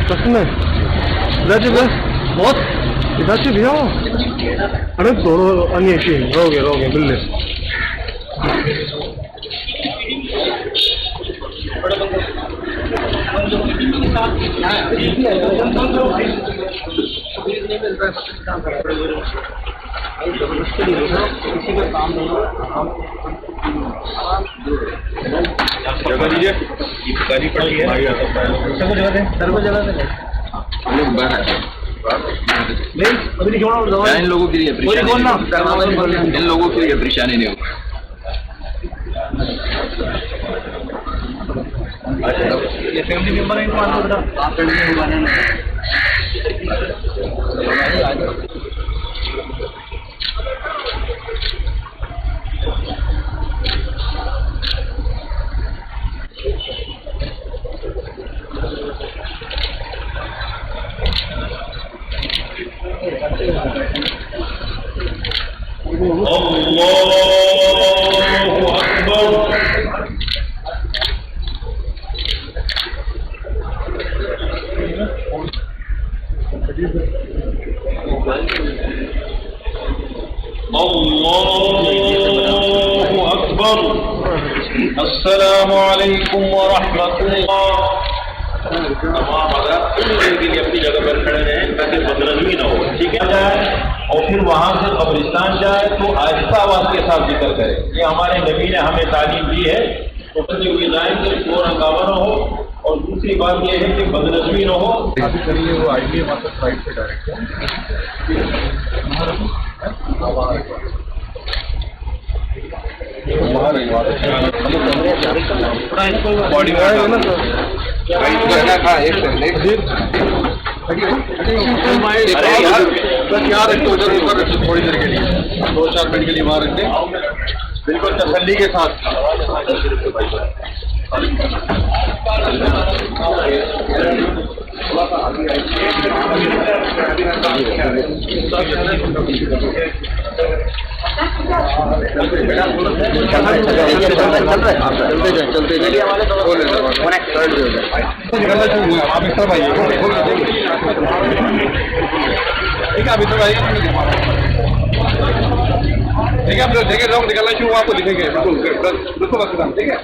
सच में बहुत इधर से भैया अरे दोनों अन्य रोगे बिल्ले जगह दीजिए गाड़ी पड़ी है सबको जगह दें नहीं अभी छोड़ो इन लोगों के लिए इन लोगों के लिए परेशानी नहीं होगी ये फैमिली मेंबर है इनको फैमिली मेंबर है अल्लाहु अकबर अस्सलामु अलैकुम व रहमतुल्लाह। तमाम हज़रात के लिए अपनी जगह पर खड़े रहें ताकि बदनज़मी ना हो, ठीक है। और फिर वहाँ से कब्रिस्तान जाए तो आहिस्ता आवाज़ के साथ जिक्र करें। ये हमारे नबी ने हमें तालीम दी है। तो करते हुए जाएंगे शोर हंगामा न हो। और दूसरी बात यह है कि बदनज़मी न हो। अभी करिए वो आईडी मतलब साइड पे डायरेक्ट बॉडी यार थोड़ी देर के लिए 2-4 मिनट के लिए वहाँ रखते बिल्कुल तसल्ली के साथ। चलते जाइए आप इस तरफ आइए, ठीक है। आप इस तरफ आइए, ठीक है। आप देखेंगे लोग निकलना शुरू आपको दिखेंगे बिल्कुल, ठीक है।